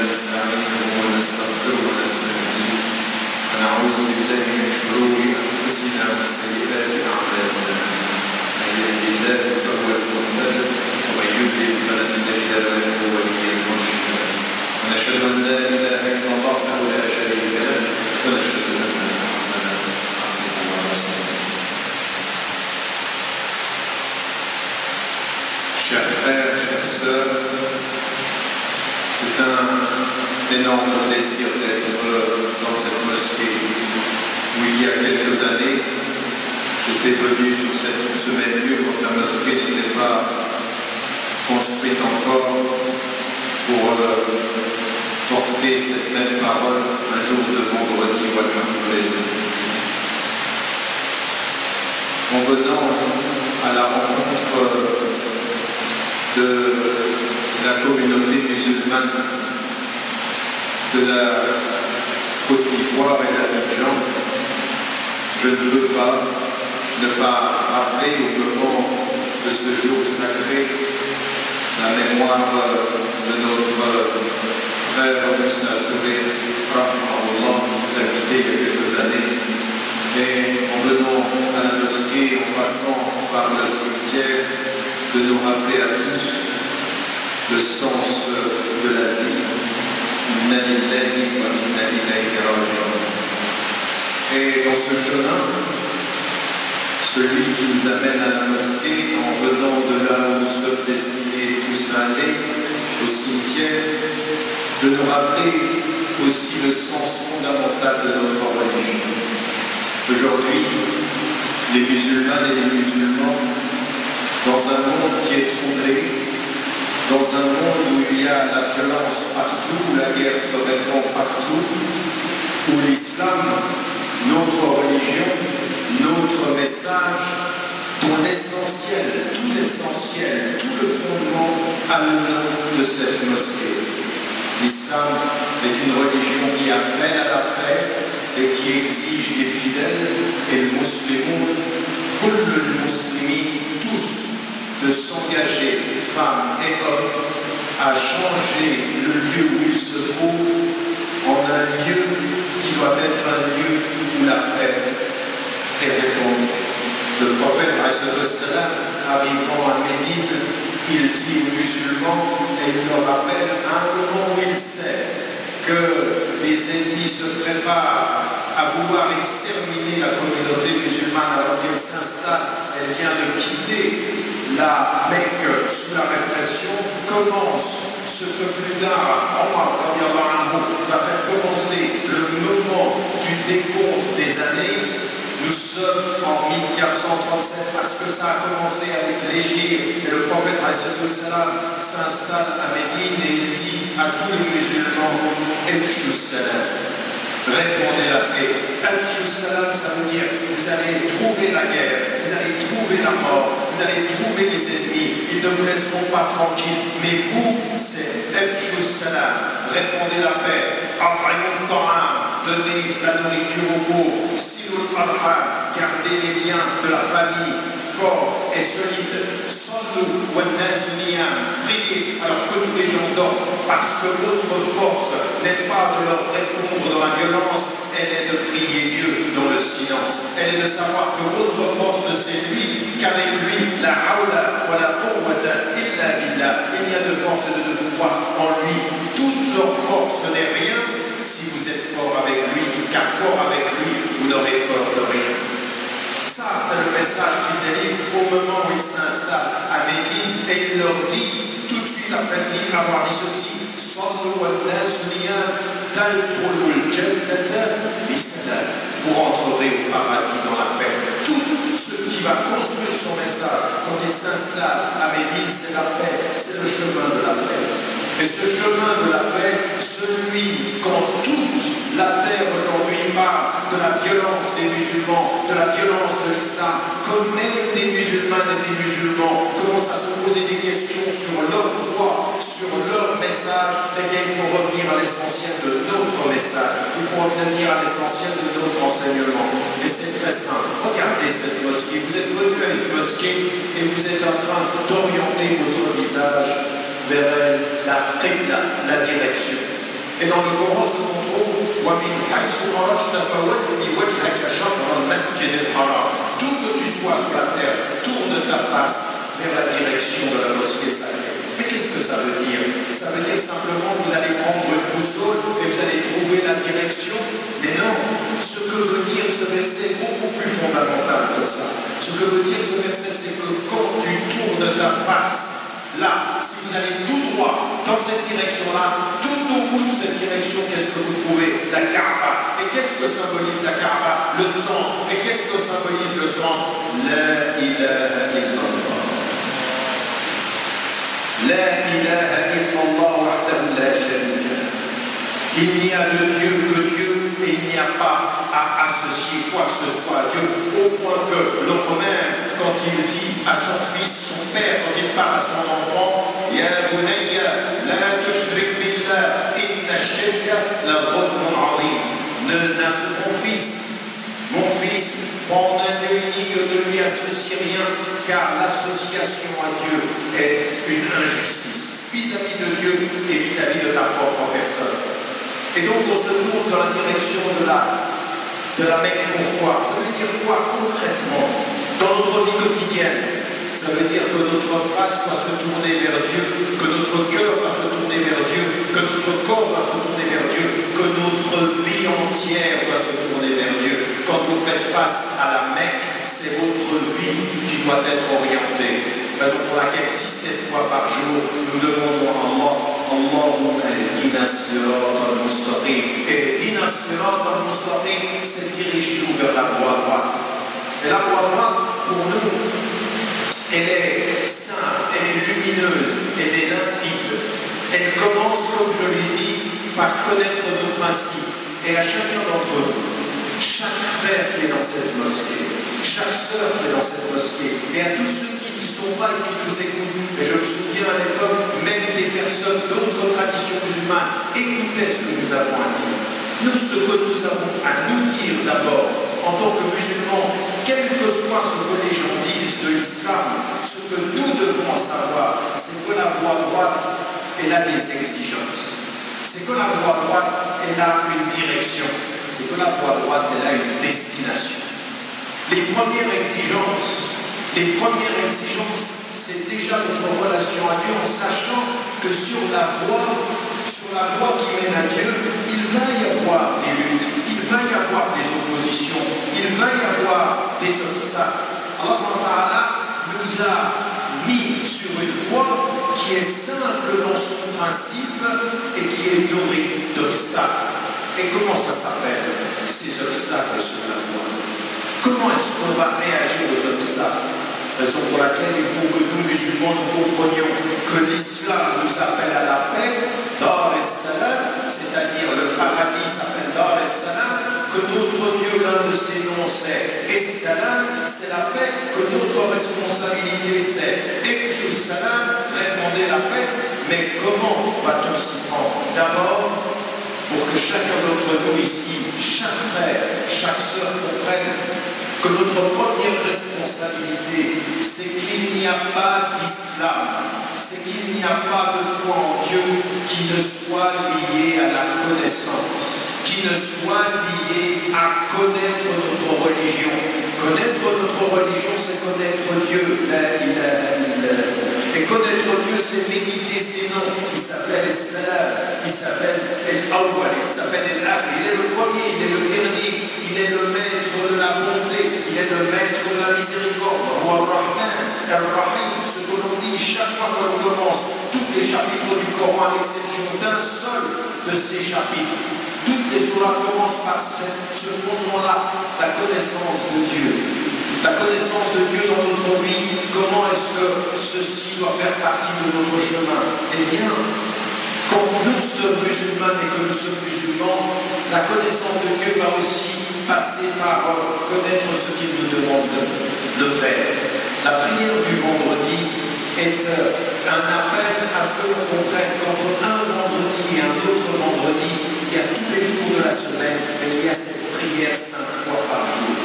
نستعينه ونستغفره ونستهديه ونعوذ بالله من شرور أنفسنا وسيئات أعمالنا من يهد الله فهو المهتد ومن يضلل فلن تجد له وليا مرشدا ونشهد أن لا إله إلا الله وحده لا شريك له ونشهد أن محمدا عبده ورسوله. Chers frères, chères sœurs, c'est un énorme plaisir d'être dans cette mosquée où il y a quelques années, j'étais venu sur ce même lieu quand la mosquée n'était pas construite encore pour porter cette même parole un jour de vendredi, walhamdulillah. En venant à la rencontre de la communauté musulmane de la Côte d'Ivoire et d'Abidjan, je ne peux pas ne pas rappeler au moment de ce jour sacré la mémoire de notre frère Moussa Touré, rahimahullah, qui nous a quittés il y a quelques années. Et en venant à la mosquée, en passant par le cimetière, de nous rappeler à tous le sens de la vie. Inna lillahi wa inna ilayhi raji'un. Et dans ce chemin, celui qui nous amène à la mosquée, en venant de là où nous sommes destinés tous à aller, au cimetière, de nous rappeler aussi le sens fondamental de notre religion. Aujourd'hui, les musulmanes et les musulmans, dans un monde qui est troublé, dans un monde où il y a la violence partout, où la guerre se répand partout, où l'islam, notre religion, notre message, dont l'essentiel, tout le fondement a le nom de cette mosquée. L'islam est une religion qui appelle à la paix et qui exige des fidèles, et le musulman, tous, de s'engager, femmes et hommes, à changer le lieu où ils se trouvent en un lieu qui doit être un lieu où la paix est répandue. Le prophète, arrivant à Médine, il dit aux musulmans, et il leur rappelle à un moment où il sait que des ennemis se préparent à vouloir exterminer la communauté musulmane alors qu'elle s'installe, elle vient de quitter la Mecque sous la répression, commence ce que plus tard Omar va faire commencer le moment du décompte des années. Nous sommes en 1437 parce que ça a commencé avec l'Égypte et le prophète s'installe à Médine et il dit à tous les musulmans Efshus Salam, répondez la paix. Efshus Salam, ça veut dire vous allez trouver la guerre, vous allez trouver la mort, vous allez trouver des ennemis, ils ne vous laisseront pas tranquilles, mais vous, c'est Efshus Salam, répondez la paix. At'imut ta'am, donnez la nourriture aux pauvres. Gardez les liens de la famille forts et solides. Priez alors que tous les gens dorment, parce que votre force n'est pas de leur répondre dans la violence, elle est de prier Dieu dans le silence. Elle est de savoir que votre force c'est lui, qu'avec lui, la hawla wa la quwwata illa billah, il y a de force et de pouvoir en lui. Toute leur force n'est rien si vous êtes fort avec lui, car fort avec lui, vous n'aurez peur de rien. Ça, c'est le message qu'il délivre au moment où il s'installe à Médine et il leur dit, tout de suite après avoir dit ceci, vous rentrerez au paradis dans la paix. Tout ce qui va construire son message quand il s'installe à Médine, c'est la paix, c'est le chemin de la paix. Et ce chemin de la paix, celui quand toute la terre aujourd'hui parle de la violence des musulmans, de la violence de l'islam, comme même des musulmanes et des musulmans commencent à se poser des questions sur leur foi, sur leur message, eh bien il faut revenir à l'essentiel de notre message, il faut revenir à l'essentiel de notre enseignement. Et c'est très simple. Regardez cette mosquée, vous êtes venu à une mosquée et vous êtes en train d'orienter votre visage vers la qibla, la direction. Et dans le Coran se trouve وَمِنْ حَيْثُ خَرَجْتَ فَوَلِّ وَجْهَكَ شَطْرَ الْمَسْجِدِ الْحَرَامِ. D'où que tu sois sur la terre, tourne ta face vers la direction de la mosquée sacrée. Mais qu'est-ce que ça veut dire? Ça veut dire simplement que vous allez prendre une boussole et vous allez trouver la direction? Mais non, ce que veut dire ce verset est beaucoup plus fondamental que ça. Ce que veut dire ce verset, c'est que quand tu tournes ta face, là, si vous allez tout droit dans cette direction-là, tout au bout de cette direction, qu'est-ce que vous trouvez? La Kaaba. Et qu'est-ce que symbolise la Kaaba? Le centre. Et qu'est-ce que symbolise le centre? La ilaha illallah. La ilaha illallah wahdahu la sharika lah. Il n'y a de Dieu que Dieu et il n'y a pas à associer quoi que ce soit à Dieu, au point que l'autre même, quand il dit à son fils, son père, quand il parle à son enfant, Ya bunayya la tushrik billah inna shirka la dhulmun azim. Mon fils, prends un Dieu unique, ne lui associe rien, car l'association à Dieu est une injustice vis-à-vis de Dieu et vis-à-vis de ta propre personne. Et donc on se tourne dans la direction de la Mecque. Pourquoi? Ça veut dire quoi concrètement dans notre vie quotidienne? Ça veut dire que notre face doit se tourner vers Dieu, que notre cœur doit se tourner vers Dieu, que notre corps doit se tourner vers Dieu, que notre vie entière doit se tourner vers Dieu. Quand vous faites face à la Mecque, c'est votre vie qui doit être orientée. Raison pour laquelle 17 fois par jour, nous demandons à Allah, Allahumma ihdina as-sirata al-mustaqim. Et ihdina as-sirata al-mustaqim, c'est diriger-nous vers la voie droite. Et la voie droite, pour nous, elle est simple, elle est lumineuse, elle est limpide. Elle commence, comme je l'ai dit, par connaître nos principes. Et à chacun d'entre vous, chaque frère qui est dans cette mosquée, chaque sœur qui est dans cette mosquée, et à tous ceux qui n'y sont pas et qui nous écoutent. Et je me souviens à l'époque, même des personnes d'autres traditions musulmanes écoutaient ce que nous avons à dire. Nous, ce que nous avons à nous dire d'abord, en tant que musulmans, quel que soit ce que les gens disent de l'islam, ce que nous devons savoir, c'est que la voie droite, elle a des exigences. C'est que la voie droite, elle a une direction. C'est que la voie droite, elle a une destination. Les premières exigences, c'est déjà notre relation à Dieu, en sachant que sur la voie qui mène à Dieu, il va y avoir des luttes, il va y avoir des oppositions, il va y avoir des obstacles. Allah nous a mis sur une voie qui est simple dans son principe et qui est nourrie d'obstacles. Et comment ça s'appelle, ces obstacles sur la voie? Comment est-ce qu'on va réagir aux obstacles? Raison pour laquelle il faut que nous, musulmans, nous comprenions que l'islam nous appelle à la paix, Dar es-Salam, c'est-à-dire le paradis s'appelle Dar es-Salam, que notre Dieu, l'un de ses noms, c'est Es-Salam, c'est la paix, que notre responsabilité, c'est Efshu Salam, répandez la paix. Mais comment va-t-on s'y prendre? D'abord, pour que chacun d'entre nous ici, chaque frère, chaque sœur comprenne que notre première responsabilité, c'est qu'il n'y a pas d'islam, c'est qu'il n'y a pas de foi en Dieu qui ne soit lié à la connaissance, qui ne soit lié à connaître notre religion. Connaître notre religion, c'est connaître Dieu. Et connaître Dieu, c'est méditer ses noms. Il s'appelle Salam, il s'appelle El-Awwal, il s'appelle El-Akhir. Il est le premier, il est le dernier, il est le maître de la bonté, il est le maître de la miséricorde. Ar-Rahman, Ar-Rahim, ce que l'on dit chaque fois que l'on commence tous les chapitres du Coran, à l'exception d'un seul de ces chapitres. Toutes les sourates commencent par ce fondement-là, la connaissance de Dieu. La connaissance de Dieu dans notre vie, comment est-ce que ceci doit faire partie de notre chemin? Eh bien, quand nous sommes musulmans et que nous sommes musulmans, la connaissance de Dieu va aussi passer par connaître ce qu'il nous demande de faire. La prière du vendredi est un appel à ce que l'on comprenne qu'entre un vendredi et un autre vendredi, il y a tous les jours de la semaine, mais il y a cette prière 5 fois par jour.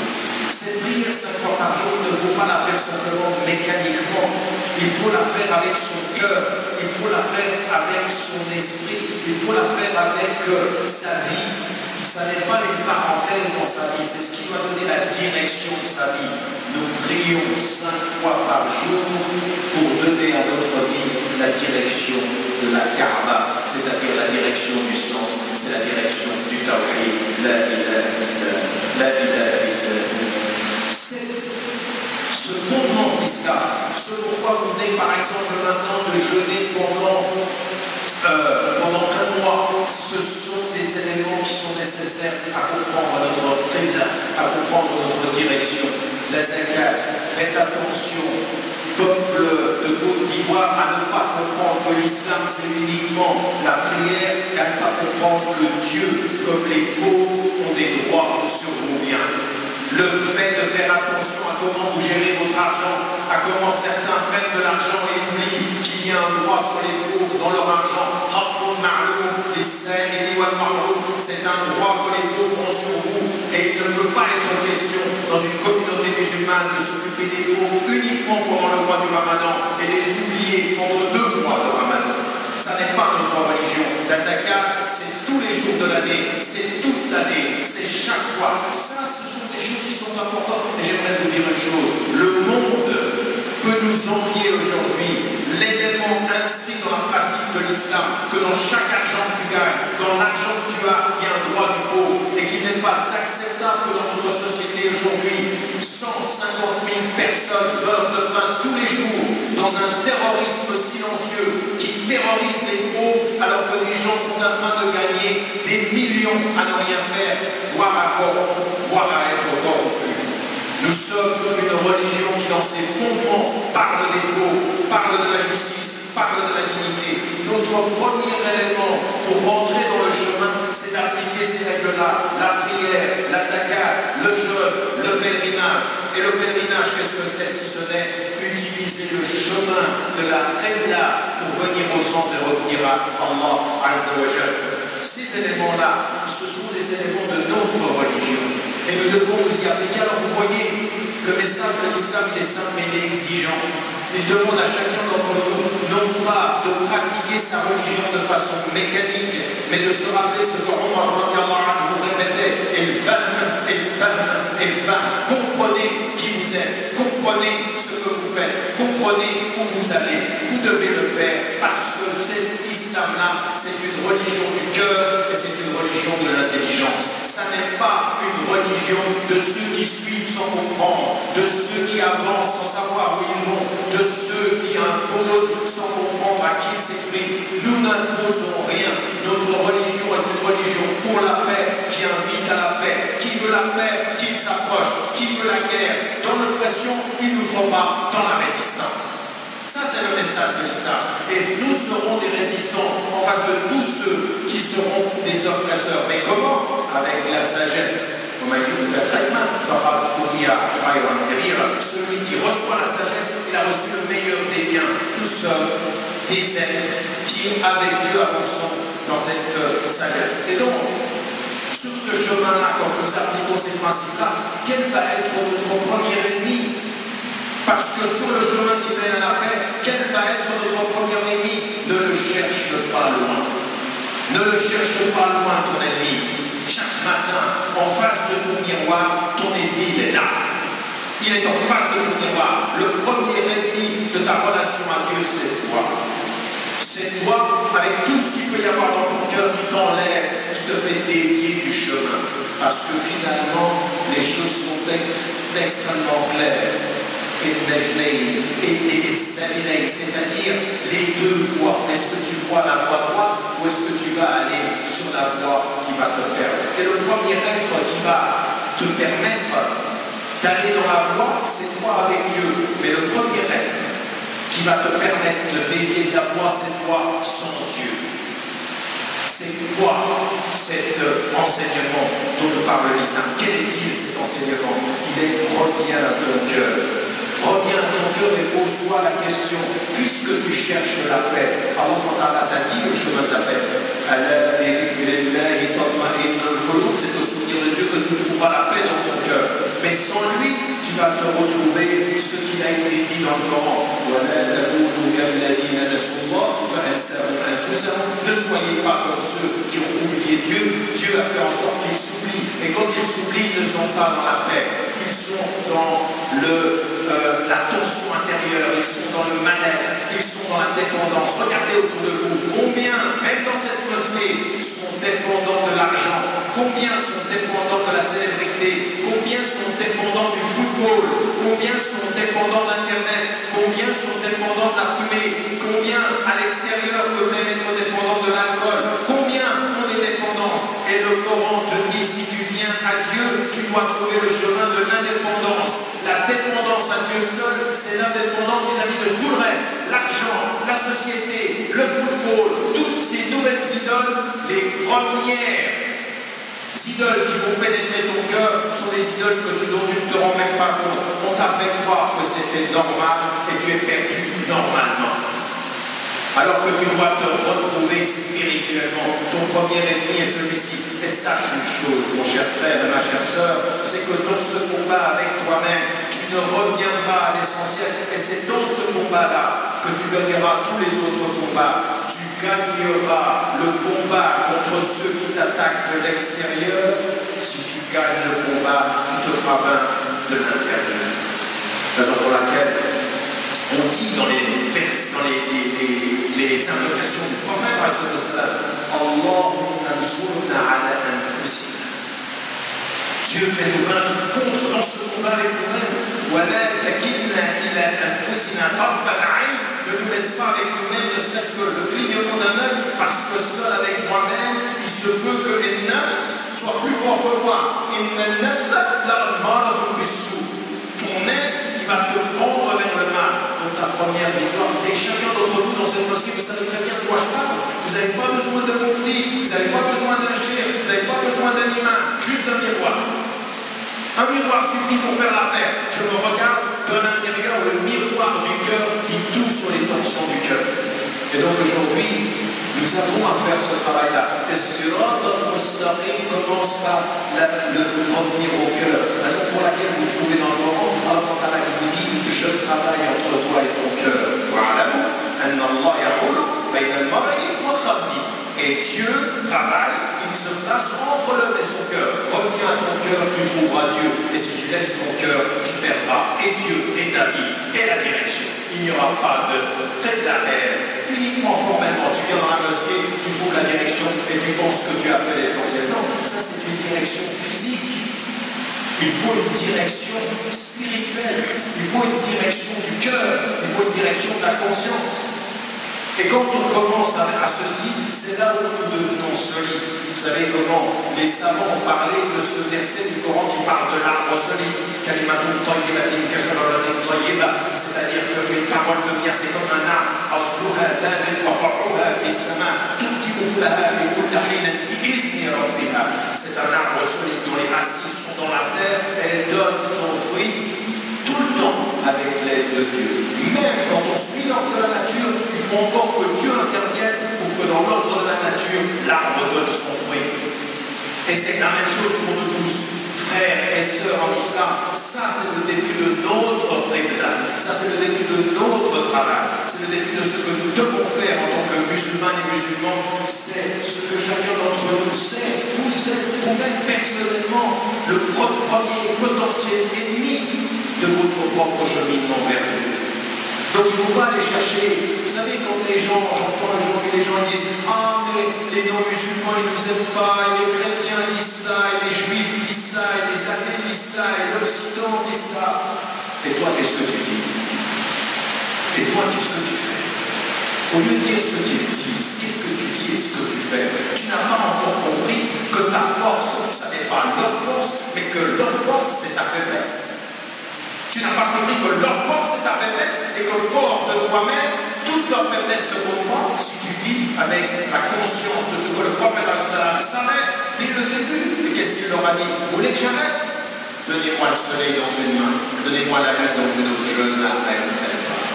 Cette prière 5 fois par jour, il ne faut pas la faire simplement mécaniquement. Il faut la faire avec son cœur. il faut la faire avec son esprit, il faut la faire avec sa vie. Ça n'est pas une parenthèse dans sa vie, c'est ce qui va donner la direction de sa vie. Nous prions 5 fois par jour pour donner à notre vie la direction de la Kaaba, c'est-à-dire la direction du sens, c'est la direction du tawhid, la ilaha illallah. Ce fondement de l'islam, ce pourquoi vous venez par exemple maintenant de jeûner pendant 1 mois, ce sont des éléments qui sont nécessaires à comprendre notre qibla, à comprendre notre direction. La zakat, faites attention, peuple de Côte d'Ivoire, à ne pas comprendre que l'islam c'est uniquement la prière et à ne pas comprendre que Dieu, comme les pauvres, ont des droits sur vos biens. Le fait de faire attention à comment vous gérez votre argent, à comment certains prennent de l'argent et oublient qu'il y a un droit sur les pauvres dans leur argent. C'est un droit que les pauvres ont sur vous et il ne peut pas être question dans une communauté musulmane de s'occuper des pauvres uniquement pendant le mois du Ramadan et les oublier entre 2 mois de Ramadan. Ça n'est pas notre religion. La zakat, c'est tous les jours de l'année, c'est toute l'année, c'est chaque fois. Ça, ce sont des choses qui sont importantes. Et j'aimerais vous dire une chose. Le monde peut nous envier aujourd'hui l'élément inscrit dans la pratique de l'islam, que dans chaque argent que tu gagnes, dans l'argent que tu as, il y a un droit du pauvre, et qu'il n'est pas acceptable que dans notre société aujourd'hui, 150 000 personnes meurent de faim tous les jours dans un terrorisme silencieux qui terrorise les pauvres alors que des gens sont en train de gagner des millions à ne rien faire, voire à être corrompus. Nous sommes une religion qui, dans ses fondements, parle des pauvres, parle de la justice, parle de la dignité. Notre premier élément pour rentrer dans le chemin, c'est d'appliquer ces règles-là. La prière, la zakat, le jeûne, le pèlerinage. Et le pèlerinage, qu'est-ce que c'est si ce n'est utiliser le chemin de la Qibla pour venir au centre et revenir à Allah Azza wa Jalla. Ces éléments-là, ce sont des éléments de notre religion. Et nous devons nous y appliquer. Alors vous voyez, le message de l'islam, il est simple mais il est exigeant. Il demande à chacun d'entre nous, non pas de pratiquer sa religion de façon mécanique, mais de se rappeler ce que Omar vous répétait, et le fahm. Comprenez qui vous êtes, comprenez ce que vous faites, comprenez où vous allez. Vous devez le faire parce que cet islam-là, c'est une religion du cœur et c'est une religion de l'intelligence. Ça n'est pas une religion de ceux qui suivent sans comprendre, de ceux qui avancent sans savoir où ils vont, de ceux qui imposent sans comprendre à qui ils s'expriment. Nous n'imposons rien. Notre religion est une religion pour la paix, qui invite à la paix. Qui veut la paix, qu'il s'approche. Qui veut la guerre, dans l'oppression, il nous trouvera dans la résistance. Ça, c'est le message de l'islam. Et nous serons des résistants en face de tous ceux qui seront des oppresseurs. Mais comment? Avec la sagesse. Celui qui reçoit la sagesse, il a reçu le meilleur des biens. Nous sommes des êtres qui, avec Dieu, avançons dans cette sagesse. Et donc, sur ce chemin-là, quand nous appliquons ces principes-là, quel va être notre premier ennemi? Parce que sur le chemin qui mène à la paix, quel va être notre premier ennemi? Ne le cherche pas loin. Ne le cherche pas loin, ton ennemi. Chaque matin, en face de ton miroir, ton ennemi, il est là. Il est en face de ton miroir. Le premier ennemi de ta relation à Dieu, c'est toi. C'est toi, avec tout ce qu'il peut y avoir dans ton cœur qui t'enlève, qui te fait dévier du chemin. Parce que finalement, les choses sont extrêmement claires. C'est-à-dire les deux voies. Est-ce que tu vois la voie droite ou est-ce que tu vas aller sur la voie qui va te perdre? Et le premier être qui va te permettre d'aller dans la voie, c'est toi avec Dieu. Mais le premier être qui va te permettre de dévier de la voie, c'est toi sans Dieu. C'est quoi cet enseignement dont nous parle l'islam? Quel est-il cet enseignement? Il est reviens à ton cœur. Reviens à ton cœur et pose-toi la question, puisque tu cherches la paix, Allah t'a dit le chemin de la paix. C'est au souvenir de Dieu que tu trouveras la paix dans ton cœur. Mais sans lui, tu vas te retrouver ce qu'il a été dit dans le Coran. Ne soyez pas comme ceux qui ont oublié Dieu. Dieu a fait en sorte qu'ils s'oublient. Et quand ils s'oublient, ils ne sont pas dans la paix. Ils sont dans la tension intérieure, ils sont dans le mal-être, ils sont dans la dépendance. Regardez autour de vous, combien, même dans cette mosquée, sont dépendants de l'argent, combien sont dépendants de la célébrité, combien sont dépendants du football, combien sont dépendants d'Internet, combien sont dépendants de la fumée, combien à l'extérieur peuvent même être dépendants de l'alcool, combien ont des dépendances. Et le Coran te dit, si tu viens à Dieu, tu dois trouver le chemin de l'indépendance. La dépendance à Dieu seul, c'est l'indépendance vis-à-vis de tout le reste. L'argent, la société, le football, toutes ces nouvelles idoles, les premières idoles qui vont pénétrer ton cœur sont les idoles dont tu ne te rends même pas compte. On t'a fait croire que c'était normal et tu es perdu normalement. Alors que tu dois te retrouver spirituellement. Ton premier ennemi est celui-ci. Et sache une chose, mon cher frère et ma chère sœur, c'est que dans ce combat avec toi-même, tu ne reviendras à l'essentiel. Et c'est dans ce combat-là que tu gagneras tous les autres combats. Tu gagneras le combat contre ceux qui t'attaquent de l'extérieur si tu gagnes le combat qui te fera vaincre de l'intérieur. Raison pour laquelle on dit dans les invocations du prophète, Allahumma ansurna ala anfusina. Dieu fait nous vaincre contre dans ce combat avec nous-mêmes. Wala takilna ila anfusina tarfat ayn. Ne nous laisse pas avec nous-mêmes, ne serait-ce que le clignement d'un œil, parce que seul avec moi-même, il se peut que les nafs soient plus forts que moi. Inna nafsa la'amaratun bis-sou. Ton être, il va te prendre vers le mal. Donc ta première victoire. Et chacun d'entre vous dans cette mosquée, vous savez très bien de quoi je parle. Vous n'avez pas besoin de mufti, vous n'avez pas besoin d'un chir, vous n'avez pas besoin d'un imam, juste un miroir. Un miroir suffit pour faire l'affaire. Je me regarde de l'intérieur, le miroir du cœur qui touche sur les tensions du cœur. Et donc aujourd'hui, nous avons à faire ce travail-là. Et Sirat al-Mustaqim commence par le revenir au cœur. Raison pour laquelle vous trouvez dans le Coran, Allah qui vous dit, je travaille entre toi et ton cœur. Et Dieu travaille, il se place entre l'homme et son cœur. Reviens à ton cœur, tu trouveras Dieu. Et si tu laisses ton cœur, tu perdras et Dieu, et ta vie, et la direction. Il n'y aura pas de tête d'arrière. Uniquement formellement, tu viens dans la mosquée, tu trouves la direction et tu penses que tu as fait l'essentiel. Non, ça c'est une direction physique. Il faut une direction spirituelle, il faut une direction du cœur, il faut une direction de la conscience. Et quand on commence à ceci, c'est là où nous devenons solides. Vous savez comment les savants ont parlé de ce verset du Coran qui parle de l'arbre solide. Kalimatun tayyibatin kashajaratin tayyiba. C'est-à-dire qu'une parole de bien, c'est comme un arbre. Asluha thabit wa far'uha fis sama. Tu'ti ukulaha bi kulli hinin bi idni rabbiha. C'est un arbre solide dont les racines sont dans la terre. Elle donne son fruit tout le temps avec l'aide de Dieu. Même quand on suit l'ordre de la nature, il faut encore que Dieu intervienne pour que dans l'ordre de la nature, l'arbre donne son fruit. Et c'est la même chose pour nous tous, frères et sœurs en islam. Ça, c'est le début de notre réglage. Ça, c'est le début de notre travail. C'est le début de ce que nous devons faire en tant que musulmans et musulmans. C'est ce que chacun d'entre nous sait. Vous êtes vous-même personnellement le premier potentiel ennemi de votre propre cheminement vers Dieu. Donc il ne faut pas aller chercher. Vous savez, quand les gens, j'entends aujourd'hui les gens disent « Ah, mais les non-musulmans, ils ne nous aiment pas, et les chrétiens disent ça, et les juifs disent ça, et les athées disent ça, et l'Occident dit ça. » Et toi, qu'est-ce que tu dis? Et toi, qu'est-ce que tu fais? Au lieu de dire ce qu'ils disent, qu'est-ce que tu dis et ce que tu fais? Tu n'as pas encore compris que ta force, ça n'est pas leur force, mais que leur force, c'est ta faiblesse. Tu n'as pas compris que leur force est ta faiblesse et que fort de toi-même, toute leur faiblesse te comprend si tu dis avec la conscience de ce que le prophète savait dès le début. Et qu'est-ce qu'il leur a dit? Vous voulez que j'arrête? Donnez-moi le soleil dans une main, donnez-moi la lune dans une autre, je n'arrêterai pas.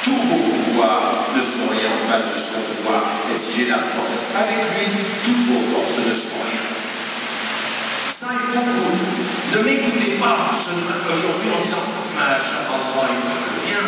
Tous vos pouvoirs ne sont rien en face de son pouvoir. Et si j'ai la force avec lui, toutes vos forces ne sont rien. Ça, il faut que vous Ne m'écoutez pas aujourd'hui en disant Masha'Allah, il parle bien.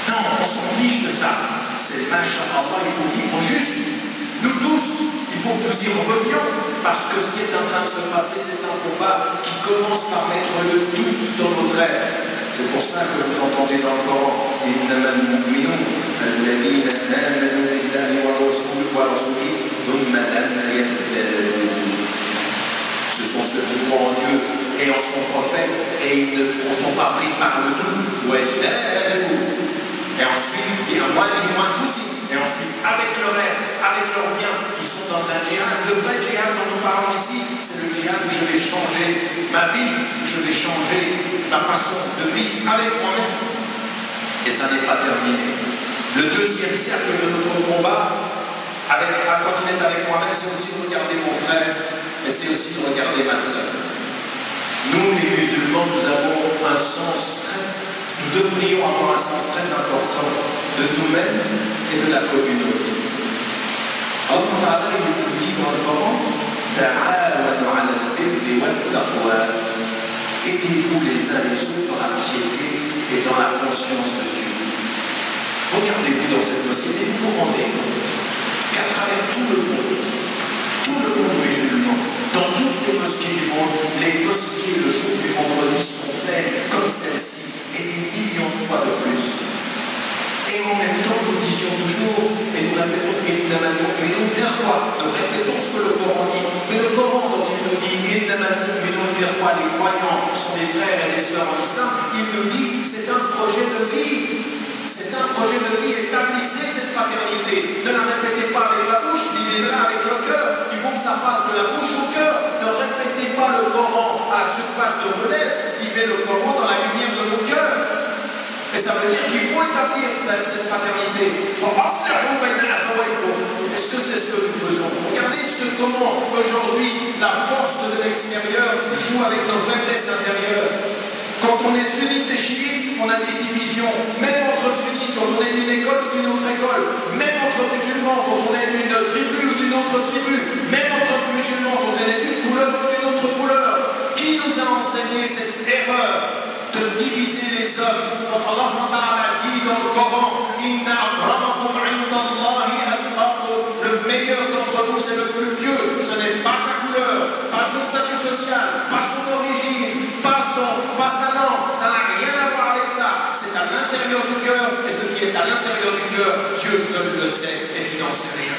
Non, on s'en fiche de ça. C'est Masha'Allah, il faut vivre juste. Nous tous, il faut que nous y revenions, parce que ce qui est en train de se passer, c'est un combat qui commence par mettre le doute dans notre être. C'est pour ça que vous entendez dans le Coran إِنَّمَا الْمُؤْمِنُونَ الَّذِينَ آمَنُوا بِاللَّهِ وَرَسُولِهِ ثُمَّ لَمْ يَرْتَابُوا. Ce sont ceux qui croient en Dieu et en son prophète et ils ne sont pas pris par le doute. Et ensuite, il y a moins de soucis. Et ensuite, avec leur être, avec leur bien, ils sont dans un djihad. Le vrai djihad dont nous parlons ici, c'est le djihad où je vais changer ma vie, je vais changer ma façon de vivre avec moi-même. Et ça n'est pas terminé. Le deuxième cercle de notre combat, quand il est avec moi-même, c'est aussi de regarder mon frère, mais c'est aussi de regarder ma soeur. Nous, les musulmans, nous avons un sens nous devrions avoir un sens très important de nous-mêmes et de la communauté. Allah Ta'ala, il nous dit dans le Coran, Ta'awanu 'ala al-birri wat-taqwa. Aidez-vous les uns les autres dans la piété et dans la conscience de Dieu. Regardez-vous dans cette mosquée et vous vous rendez compte qu'à travers tout le monde musulman, dans toutes les mosquées du monde, les mosquées le jour du vendredi sont pleines comme celle-ci et des millions de fois de plus. Et en même temps, nous disions toujours, et nous répétons, nous répétons ce que le Coran dit, mais le Coran dont il nous dit, les croyants sont des frères et des sœurs en islam, il nous dit, c'est un projet de vie. C'est un projet de vie, établissez cette fraternité. Ne la répétez pas avec la bouche, vivez-la avec le cœur. Il faut que ça passe de la bouche au cœur. Ne répétez pas le Coran à la surface de vos lèvres, vivez le Coran dans la lumière de vos cœurs. Et ça veut dire qu'il faut établir cette fraternité. Est-ce que c'est ce que nous faisons? Regardez comment aujourd'hui la force de l'extérieur joue avec nos faiblesses intérieures. Quand on est sunnite et chiite, on a des divisions. Même entre sunnites, quand on est d'une école ou d'une autre école. Même entre musulmans, quand on est d'une tribu ou d'une autre tribu. Même entre musulmans, quand on est d'une couleur ou d'une autre couleur. Qui nous a enseigné cette erreur de diviser les hommes? Quand Allah SWT dit dans le Coran, Inna akramakum indallahi atqakum, le meilleur d'entre vous, c'est le plus pieux. Ce n'est pas sa couleur, pas son statut social, pas son origine, pas sa langue. Ça n'a rien à voir avec ça. C'est à l'intérieur du cœur, et ce qui est à l'intérieur du cœur, Dieu seul le sait, et tu n'en sais rien.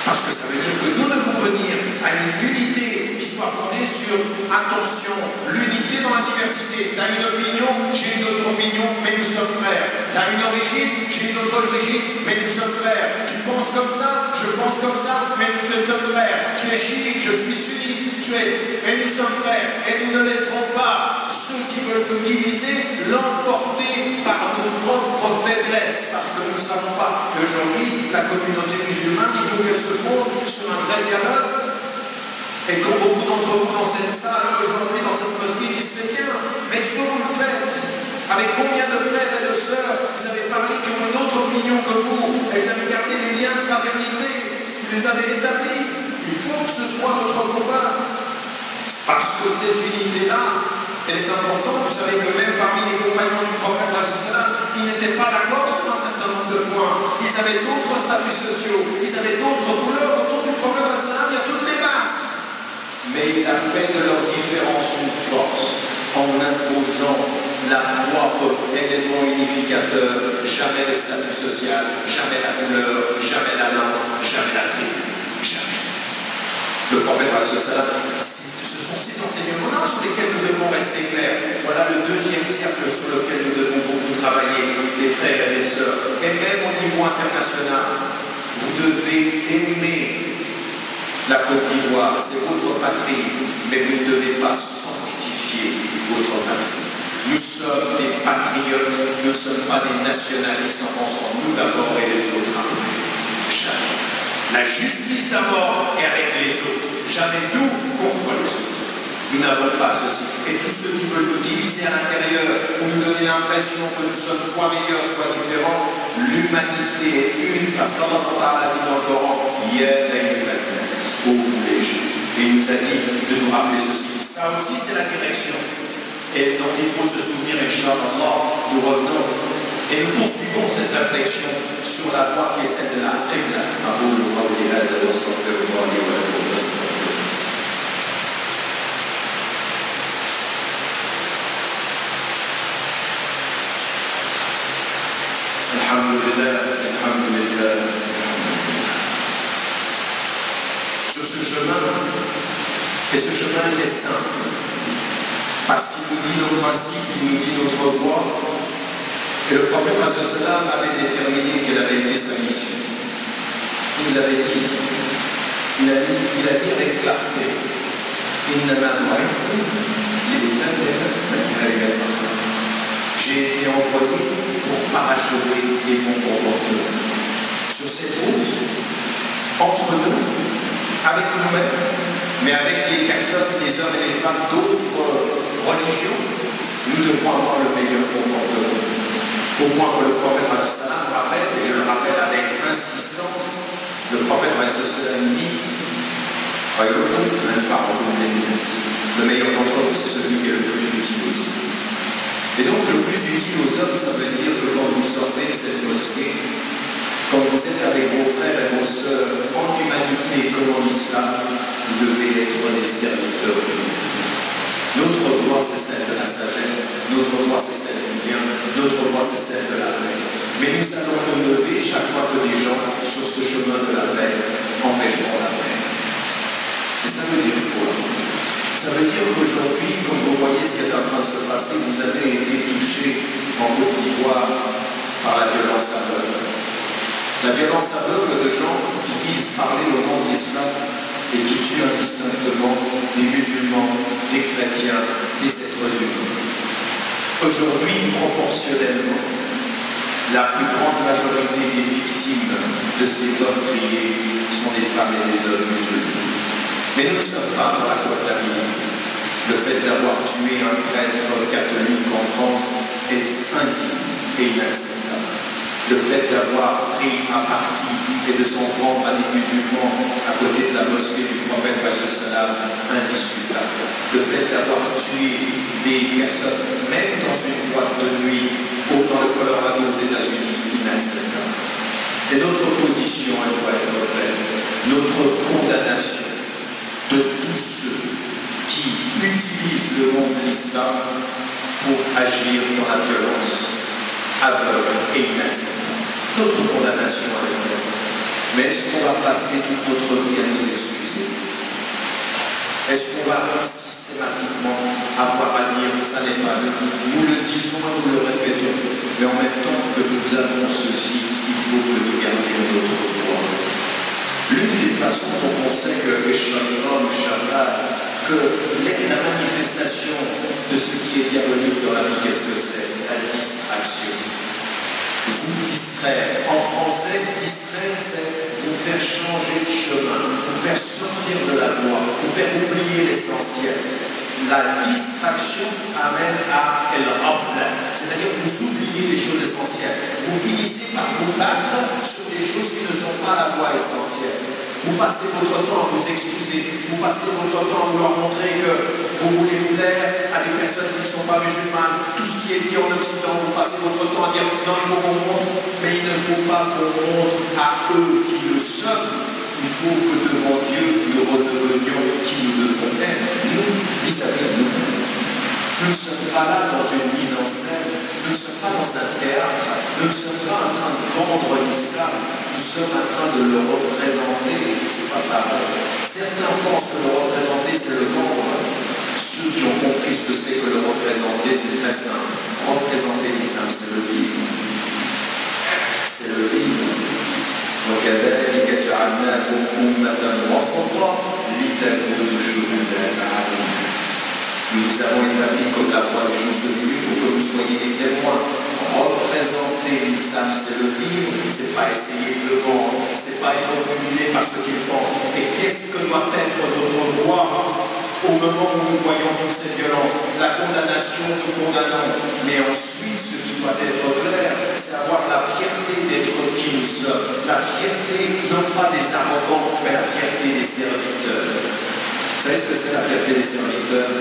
Parce que ça veut dire que nous devons venir à une unité qui soit fondée sur, attention, l'unité dans la diversité. Tu as une opinion, j'ai une autre opinion, mais nous sommes frères. Tu as une origine, j'ai une autre origine, mais nous sommes frères. Tu penses comme ça, je pense comme ça, mais nous sommes frères. Tu es chiite, je suis sunnite, et nous sommes frères. Et nous ne laisserons pas ceux qui veulent nous diviser l'emporter par nos propres faiblesses. Parce que nous ne savons pas qu'aujourd'hui, la communauté musulmane, il faut qu'elle se fonde sur un vrai dialogue. Et comme beaucoup d'entre vous dans cette salle aujourd'hui, dans cette mosquée, disent c'est bien, mais est-ce que vous le faites? Avec combien de frères et de sœurs vous avez parlé qui ont une autre opinion que vous, et vous avez gardé les liens de fraternité, vous les avez établis? Il faut que ce soit notre combat. Parce que cette unité-là, elle est importante. Vous savez que même parmi les compagnons du prophète, ils n'étaient pas d'accord sur un certain nombre de points. Ils avaient d'autres statuts sociaux, ils avaient d'autres couleurs. Autour du prophète, il y a toutes les masses. Mais il a fait de leur différence une force en imposant la foi comme élément unificateur. Jamais le statut social, jamais la couleur, jamais la langue, jamais la tribu. Jamais. Le prophète, ce sont ces enseignements-là sur lesquels nous devons rester clairs. Voilà le deuxième cercle sur lequel nous devons beaucoup travailler, les frères et les sœurs. Et même au niveau international, vous devez aimer la Côte d'Ivoire, c'est votre patrie, mais vous ne devez pas sanctifier votre patrie. Nous sommes des patriotes, nous ne sommes pas des nationalistes en pensant nous d'abord et les autres après. Jamais. La justice d'abord et avec les autres. Jamais nous contre les autres. Nous n'avons pas ceci. Et tous ceux qui veulent nous diviser à l'intérieur ou nous donner l'impression que nous sommes soit meilleurs, soit différents, l'humanité est une, parce qu'Allah a dit dans le Coran, ô vous les gens. Et il nous a dit de nous rappeler ceci. Ça aussi, c'est la direction. Et dont il faut se souvenir, Inch'Allah, nous revenons et nous poursuivons cette réflexion sur la voie qui est celle de la Qibla. Alhamdulillah, alhamdulillah, alhamdulillah. Sur ce chemin, et ce chemin il est simple, parce qu'il nous dit nos principes, il nous dit notre voie, et le prophète sallam avait déterminé quelle avait été sa mission. Il nous avait dit, il a dit avec clarté, j'ai été envoyé pour parachever les bons comportements. Sur cette route, entre nous, avec nous-mêmes, mais avec les personnes, les hommes et les femmes d'autres religions, nous devons avoir le meilleur comportement. Au point que le prophète sallam rappelle, et je le rappelle avec insistance, le prophète sallam dit, le meilleur d'entre vous, c'est celui qui est le plus utile aux hommes. Et donc le plus utile aux hommes, ça veut dire que quand vous sortez de cette mosquée, quand vous êtes avec vos frères et vos sœurs en humanité comme en islam, vous devez être des serviteurs du bien. Notre voie, c'est celle de la sagesse, notre voie, c'est celle du bien, notre voie, c'est celle de la paix. Mais nous allons nous lever chaque fois que des gens, sur ce chemin de la paix, empêcheront la paix. Et ça veut dire quoi? Ça veut dire qu'aujourd'hui, comme vous voyez ce qui est en train de se passer, vous avez été touchés en Côte d'Ivoire par la violence aveugle. La violence aveugle de gens qui disent parler au nom de l'islam et qui tuent indistinctement des musulmans, des chrétiens, des êtres humains. Aujourd'hui, proportionnellement, la plus grande majorité des victimes de ces meurtriers sont des femmes et des hommes musulmans. Mais nous ne sommes pas dans la comptabilité. Le fait d'avoir tué un prêtre catholique en France est indigne et inacceptable. Le fait d'avoir pris un parti et de s'en prendre à des musulmans à côté de la mosquée du prophète sallam, indiscutable. Le fait d'avoir tué des personnes, même dans une boîte de nuit, dans le Colorado aux États-Unis, inacceptable. Et notre position, elle doit être claire. Notre condamnation de tous ceux qui utilisent le nom de l'islam pour agir dans la violence aveugle et inacceptable. Notre condamnation est claire. Mais est-ce qu'on va passer toute notre vie à nous excuser? Est-ce qu'on va systématiquement avoir à dire ça n'est pas nous? Nous le disons et nous le répétons, mais en même temps que nous avons ceci, il faut que nous gardions notre voix. L'une des façons dont on sait que la manifestation de ce qui est diabolique dans la vie, qu'est-ce que c'est? La distraction. Vous distraire. En français, distraire, c'est vous faire changer de chemin, vous faire sortir de la voie, vous faire oublier l'essentiel. La distraction amène à el-rafla, c'est-à-dire que vous oubliez les choses essentielles. Vous finissez par vous battre sur des choses qui ne sont pas la voie essentielle. Vous passez votre temps à vous excuser, vous passez votre temps à vouloir montrer que vous voulez plaire à des personnes qui ne sont pas musulmanes. Tout ce qui est dit en Occident, vous passez votre temps à dire non, il faut qu'on montre, mais il ne faut pas qu'on montre à eux qui le sommes. Il faut que devant Dieu, nous redevenions qui nous devons être, nous, vis-à-vis de nous-mêmes. Nous ne sommes pas là dans une mise en scène, nous ne sommes pas dans un théâtre, nous ne sommes pas en train de vendre l'islam, nous sommes en train de le représenter, c'est pas pareil. Certains pensent que le représenter, c'est le vendre. Ceux qui ont compris ce que c'est que le représenter, c'est très simple. Représenter l'islam, c'est le vivre. C'est le vivre. وكذلك جعلناكم أمة وسطا لتكونوا شهداء على الناس. Nous vous avons établi comme la voie du juste milieu pour que vous soyez des témoins. Représenter l'islam, c'est le vivre, c'est pas essayer de le vendre, c'est pas être obnubilé par ce qu'ils pensent. Et qu'est-ce que doit être notre voie au moment où nous voyons toutes ces violences? La condamnation, nous condamnons. Mais ensuite, ce qui doit être clair, c'est avoir la fierté d'être qui nous sommes. La fierté, non pas des arrogants, mais la fierté des serviteurs. savez ce que c'est la fierté des serviteurs?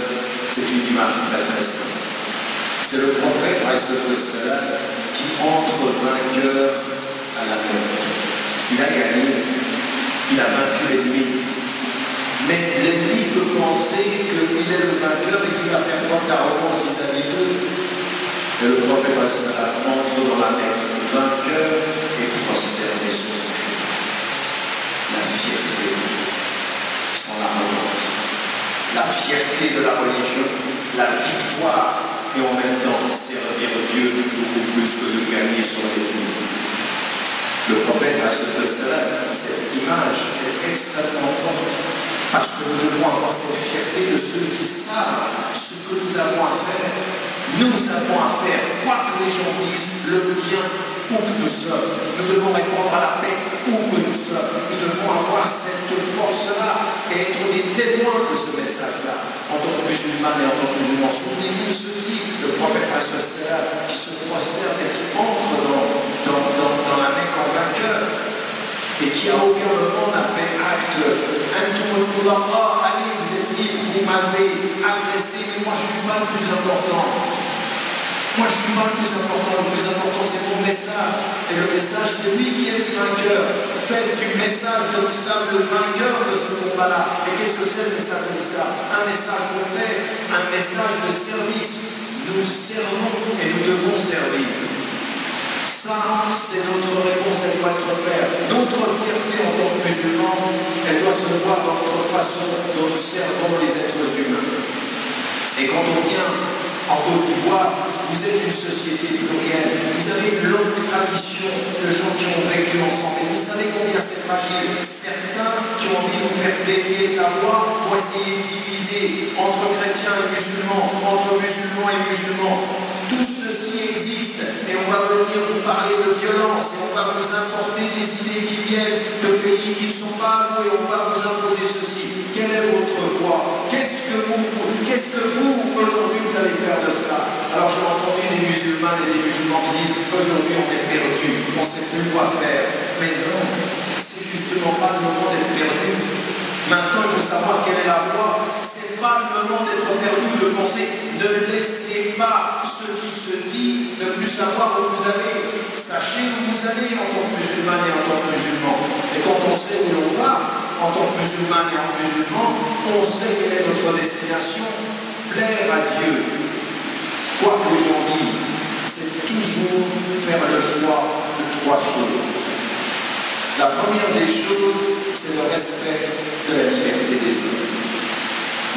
C'est une image très très simple. C'est le prophète qui entre vainqueur à la Mecque. Il a gagné, il a vaincu l'ennemi. Mais l'ennemi peut penser qu'il est le vainqueur et qu'il va faire preuve d'arrogance vis-à-vis d'eux. Mais le prophète entre dans la Mecque, vainqueur et prosterné sur son chemin. La fierté, sans arrogance. La fierté de la religion, la victoire, et en même temps servir Dieu beaucoup plus que de gagner son ennemi. Le prophète a cette image est extrêmement forte parce que nous devons avoir cette fierté de ceux qui savent ce que nous avons à faire. Nous avons à faire, quoi que les gens disent, le bien où que nous sommes. Nous devons répondre à la paix où que nous sommes. Nous devons avoir cette force-là et être des témoins de ce message-là. En tant que musulmans et en tant que musulmans, souvenez-vous de ceci, le prophète qui se prosterne et qui entre dans la Mecque en vainqueur et qui à aucun moment n'a fait acte. Allez, vous êtes libres, vous m'avez agressé, mais moi je ne suis pas le plus important. Moi je ne suis pas le plus important c'est mon message. Et le message, c'est lui qui est le vainqueur. Faites du message de l'islam le vainqueur de ce combat-là. Et qu'est-ce que c'est le message de l'islam? Un message de paix, un message de service. Nous servons et nous devons servir. Ça, c'est notre réponse, elle doit être claire. Notre fierté en tant que musulmans, elle doit se voir dans notre façon dont nous servons les êtres humains. Et quand on vient en Côte d'Ivoire, vous êtes une société plurielle, vous avez une longue tradition de gens qui ont vécu ensemble. Et vous savez combien c'est fragile. Certains qui ont envie de vous faire dévier la voie pour essayer de diviser entre chrétiens et musulmans, entre musulmans et musulmans. Tout ceci existe et on va venir vous parler de violence et on va vous importer des idées qui viennent de pays qui ne sont pas à vous et on va vous imposer ceci. Quelle est votre voie? Qu'est-ce que vous, aujourd'hui, vous allez faire de cela? Alors j'ai entendu des musulmans et des musulmans qui disent aujourd'hui on est perdu, on ne sait plus quoi faire. Mais non, c'est justement pas le moment d'être perdu. Maintenant, il faut savoir quelle est la voie. Ce n'est pas le moment d'être perdu, de penser. Ne laissez pas ce qui se dit ne plus savoir où vous allez. Sachez où vous allez en tant que musulman et en tant que musulman. Et quand on sait où l'on va, en tant que musulman et en musulman, on sait quelle est notre destination. Plaire à Dieu. Quoi que les gens disent, c'est toujours faire le choix de trois choses. La première des choses, c'est le respect de la liberté des hommes.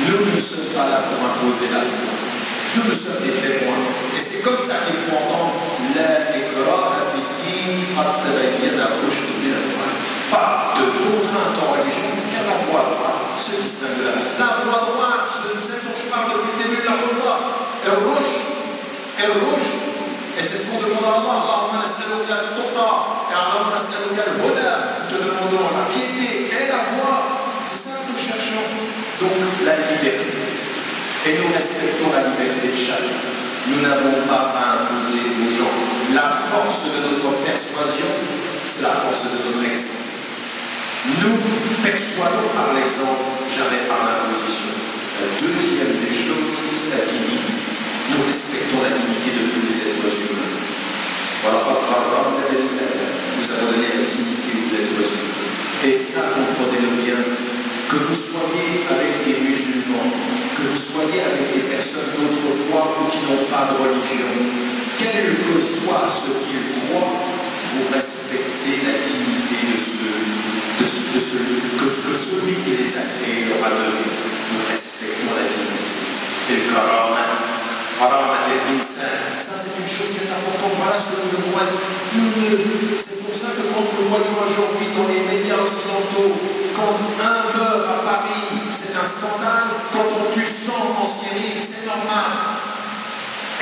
Nous ne sommes pas là pour imposer la foi. Nous sommes des témoins. Et c'est comme ça qu'il faut entendre la ikraha fi ddin qad tabayyana rushd min al-ghayy. Pas de contrainte en religion, car la voie droite se distingue de la reste. La voie droite, c'est celle dont je parle depuis le début de la journée. Et c'est ce qu'on demande à Allah. Allahumma nas'aluka al-tuqa et Allahumma nas'aluka al-huda. Nous te demandons la piété et la voie. C'est ça que nous cherchons. Donc la liberté. Et nous respectons la liberté de chacun. Nous n'avons pas à imposer aux gens. La force de notre persuasion, c'est la force de notre exemple. Nous persuadons par l'exemple, jamais par l'imposition. La deuxième des choses, c'est la dignité. Nous respectons la dignité de tous les êtres humains. Voilà, nous avons donné la dignité aux êtres humains. Et ça, comprenez-le bien, que vous soyez avec des musulmans, que vous soyez avec des personnes d'autre foi ou qui n'ont pas de religion, quel que soit ce qu'ils croient, vous respectez la dignité de celui qui les a créés leur a donné. Nous respectons la dignité. Et le karama, ça c'est une chose qui est importante. Voilà ce que nous devons être. C'est pour ça que quand nous voyons aujourd'hui dans les médias occidentaux, quand un meurt à Paris, c'est un scandale. Quand on tue 100 en Syrie, c'est normal.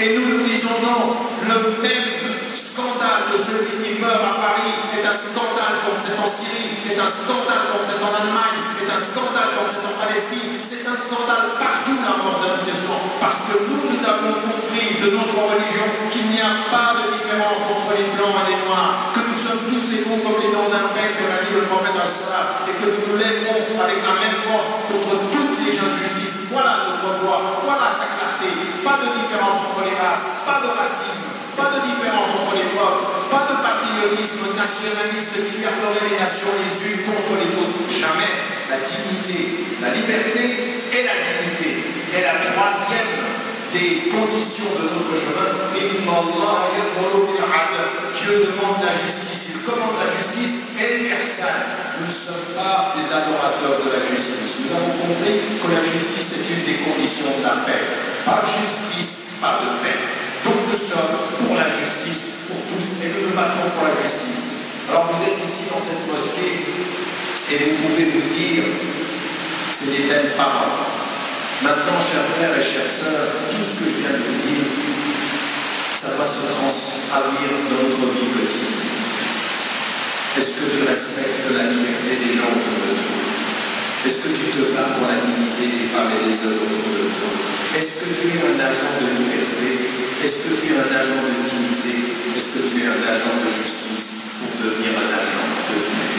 Et nous disons non, le même scandale de celui qui meurt à Paris est un scandale comme c'est en Syrie, est un scandale comme c'est en Allemagne, est un scandale comme c'est en Palestine. C'est un scandale partout la mort d'un innocent, parce que nous avons compris de notre religion qu'il n'y a pas de différence entre les blancs et les noirs, que nous nous sommes tous égaux comme les dents d'un père, comme a dit le prophète al-Salam, et que nous nous lèverons avec la même force contre toutes les injustices. Voilà notre voix, voilà sa clarté. Pas de différence entre les races, pas de racisme, pas de différence entre les peuples, pas de patriotisme nationaliste qui fermerait les nations les unes contre les autres. Jamais. La dignité, la liberté et la dignité. Et la troisième des conditions de notre chemin, Dieu demande la justice, il commande la justice et l'ihsan. Nous ne sommes pas des adorateurs de la justice. Nous avons compris que la justice est une des conditions de la paix. Pas de justice, pas de paix. Donc nous sommes pour la justice, pour tous, et nous nous battons pour la justice. Alors vous êtes ici dans cette mosquée et vous pouvez vous dire, c'est des belles paroles. Maintenant, chers frères et chères sœurs, tout ce que je viens de vous dire, ça va se traduire dans notre vie quotidienne. Est-ce que tu respectes la liberté des gens autour de toi? Est-ce que tu te bats pour la dignité des femmes et des hommes autour de toi? Est-ce que tu es un agent de liberté? Est-ce que tu es un agent de dignité? Est-ce que tu es un agent de justice pour devenir un agent de paix?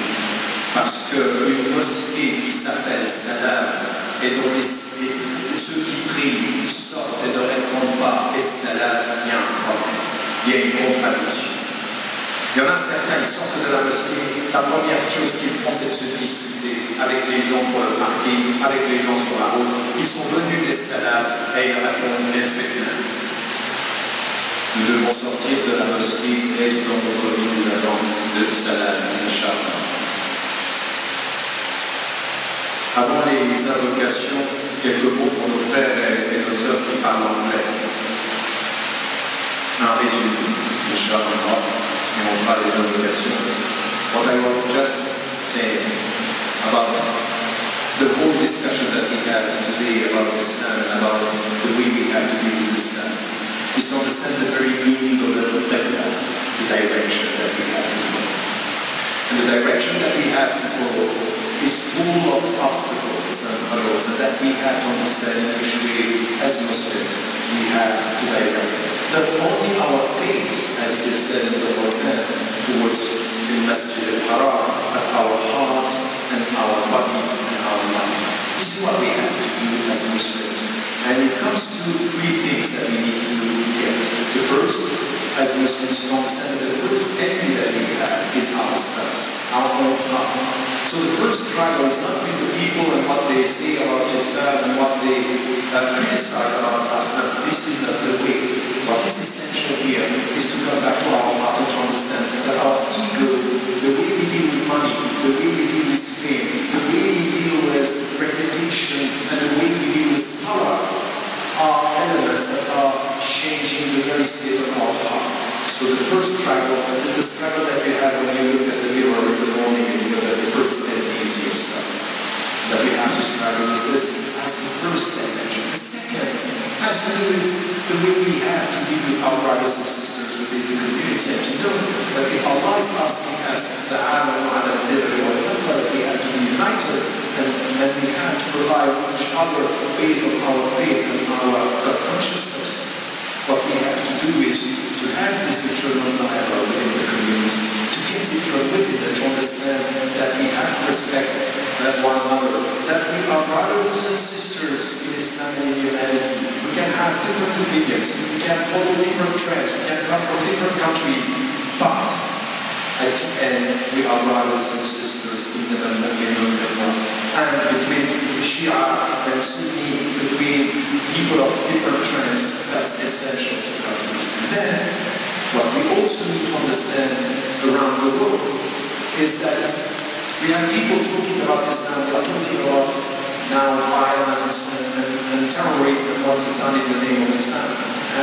Parce qu'une mosquée qui s'appelle Salam et dont ceux qui prient sortent et ne répondent pas et Salam, il y a un problème, il y a une contradiction. Il y en a certains, ils sortent de la mosquée, la première chose qu'ils font c'est de se disputer avec les gens pour le parking, avec les gens sur la route. Ils sont venus des Salam et ils répondent et le fait bien. Nous devons sortir de la mosquée et être dans notre vie des agents de Salam, Inch'Allah. Avant les invocations, quelques mots pour nos frères et nos sœurs qui parlent anglais. Un résumé, Inch'Allah, et on fera les invocations. What I was just saying about the whole discussion that we have today about Islam and about the way we have to deal with Islam is to understand the very meaning of the qibla, the direction that we have to follow. And the direction that we have to follow is full of obstacles and hurdles, and that we have to understand in which way, as Muslims, we have to direct not only our face, as it is said in the Quran, towards the Masjid al-Haram, but our heart and our body and our life. This is what we have to do as Muslims. And it comes to three things that we need to get. The first, as Muslims, to understand that the first enemy that we have is ourselves, our own heart. So the first struggle is not with the people and what they say about Islam and what they criticize about us. No, this is not the way. What is essential here is to come back to our heart and to understand that our ego, the way we deal with money, the way we deal with fame, the way we deal with reputation, and the way we deal with power are elements that are changing the very state of our heart. So the first struggle is the struggle that you have when you look at the mirror in the morning and you know that the first enemy is yourself. That we have to struggle with this as the first dimension. The second has to do with the way we have to deal with our brothers and sisters within the community, and to know that if Allah is asking us ta'awanu 'ala al-birri wa taqwa, that we have to be united and we have to rely on each other based on our faith and our God consciousness. What we have to do is to have this internal dialogue within the community, to get it from within, and to understand that we have to respect one another, that we are brothers and sisters in Islam and in humanity. We can have different opinions, we can follow different trends, we can come from different countries, but at the end we are brothers and sisters in the Muslim Islam. And between Shia and Sunni, between people of different trends, that's essential to come to this. And then, what we also need to understand around the world is that we have people talking about Islam, they are talking about now violence and terrorism and what is done in the name of Islam.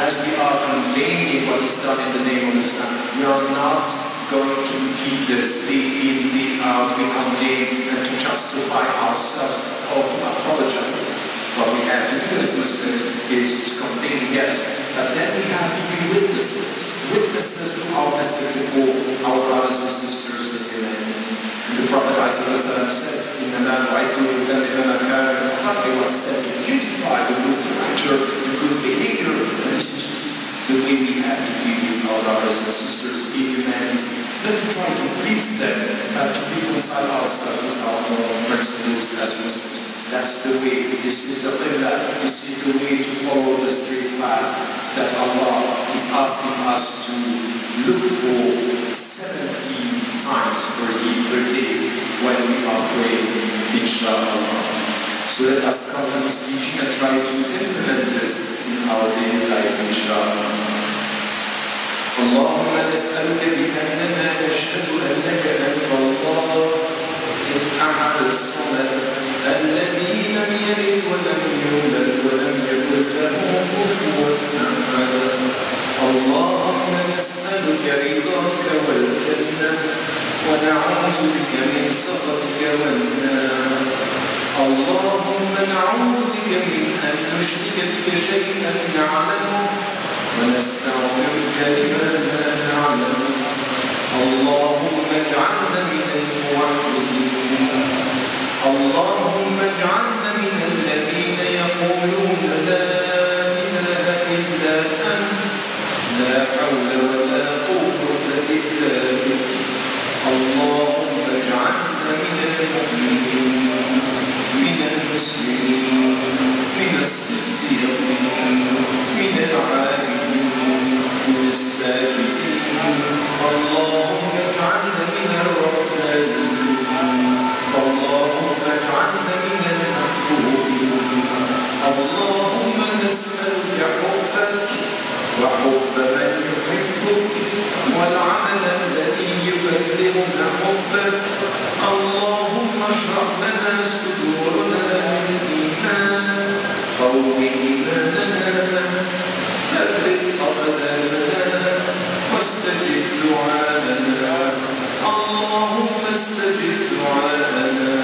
As we are condemning what is done in the name of Islam, we are not going to repeat this day in, day out. We condemn and to justify ourselves or to apologize. What we have to do as Muslims is to condemn, yes, but then we have to be witnesses to our message before our brothers and sisters in humanity. And the Prophet ﷺ said, إِنَّمَا نُعِدُّ لِتَمِّمَ مَكَارِمَ الْأَخْلَاقِ, it was said to beautify the good character, the good behavior, and this is the way we have to deal with our brothers and sisters in humanity. not to try to please them, but to reconcile ourselves with our moral principles as Muslims. That's the way. This is the Qibla. This is the way to follow the straight path that Allah is asking us to look for 70 times per day when we are praying, inshallah. So let us come to this teaching and try to implement this in our daily life, inshallah. اللهم نسألك بأننا نشهد أنك أنت الله الأحد الصمد الذي لم يلد ولم يولد ولم يكن له كفوا أحد. اللهم نسألك رضاك والجنة ونعوذ بك من سخطك والنار. اللهم نعوذ بك من أن نشرك بك شيئا نعلمه ونستغفرك لما لا نعلم. اللهم اجعلنا من الموحدين. اللهم اجعلنا من الذين يقولون لا إله إلا أنت لا حول ولا قوة إلا بك. اللهم اجعلنا من المؤمنين من المسلمين من الصديقين من العابدين من الساجدين. اللهم اجعلنا من الربانيين. اللهم اجعلنا من المحبوبين. اللهم نسألك حبك وحب من يحبك والعمل الذي يبلغنا حبك. اللهم اشرح لنا صدورنا بالإيمان قوي إيماننا ثبت أقدامنا واستجب دعاءنا. اللهم استجب دعاءنا.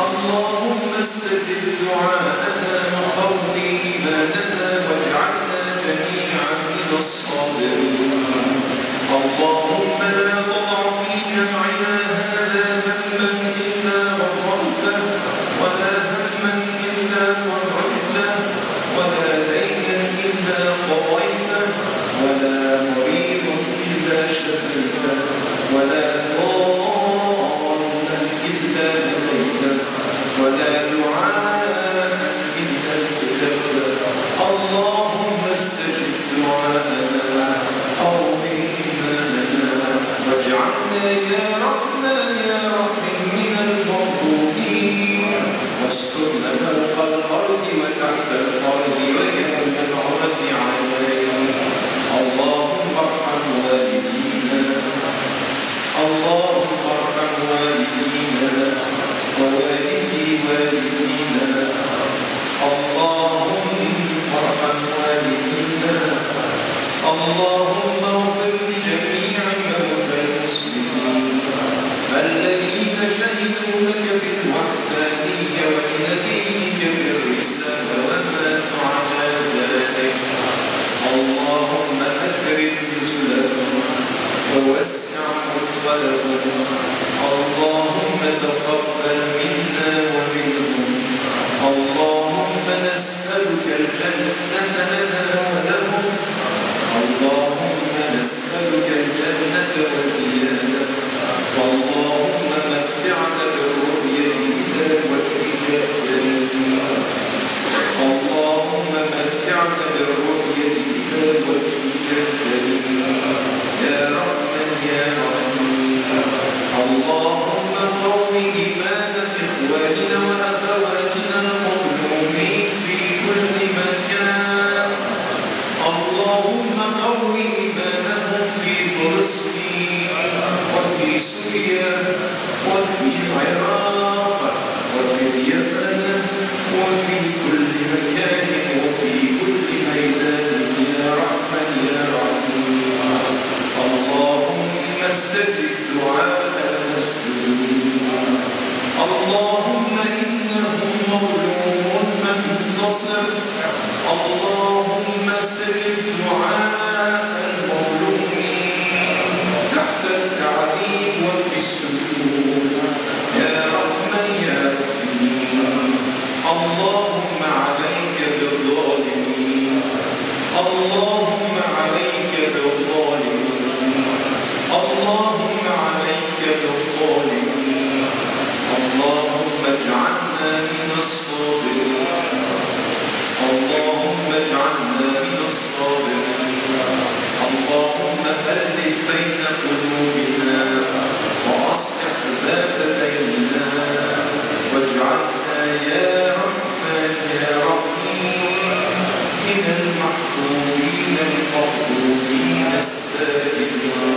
اللهم استجب دعاءنا وقوي إيماننا واجعلنا جميعا من الصابرين. اللهم لا تضع في جمعنا هذا هما إلا غفرته ولا هما إلا فرجته ولا دينا إلا قضيته ولا مريض إلا شفيته ولا ضالا إلا هديته ولا دعاء إلا استجبته. اللهم استجب دعاءنا قوي إيماننا واجعلنا يا رحمن يا رحيم من المغضوبين واسترنا فوق الأرض وتحت الأرض ويوم العرض علينا. اللهم ارحم والدينا. اللهم ارحم والدينا ووالدي والدينا. اللهم ارحم والدينا. اللهم اغفر لجميع موتى المسلمين الذين شهدوا لك بالوحدانية ولنبيك بالرسالة وماتوا على ذلك. اللهم أكرم نزلهم ووسع مدخلهم. اللهم تقبل منا ومنهم. اللهم نسألك الجنة لنا ولهم. اللهم نسألك الجنة وزيادة. فاللهم متعنا بالرؤية إلى وجهك الكريم. اللهم متعنا بالرؤية إلى وجهك الكريم يا رحمن يا رحيم. اللهم قوي إيمان إخواننا وأخواتنا المظلومين في كل الصابرين اللهم ألف بين قلوبنا وأصلح ذات بيننا واجعلنا يا رحمن يا رحيم من المحبوبين المقبولين الساجدين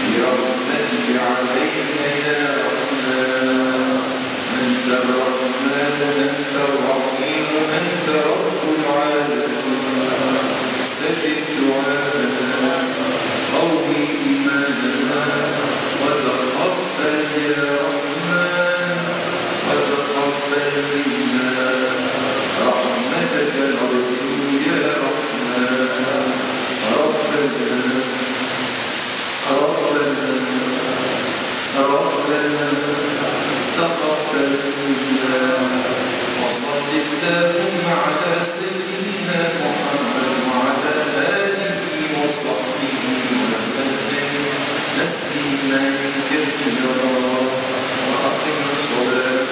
برحمتك علينا يا رحمن أنت الرحمن أنت الرحيم أنت رب العالمين استجب دعاءنا قوي إيماننا وتقبل يا رحمن وتقبل منا رحمتك نرجو يا رحمن ربنا تقبل منا وصل اللهم على سيدنا محمد وعلى آله وصحبه وسلم تسليما كثيرا وأقم الصلاة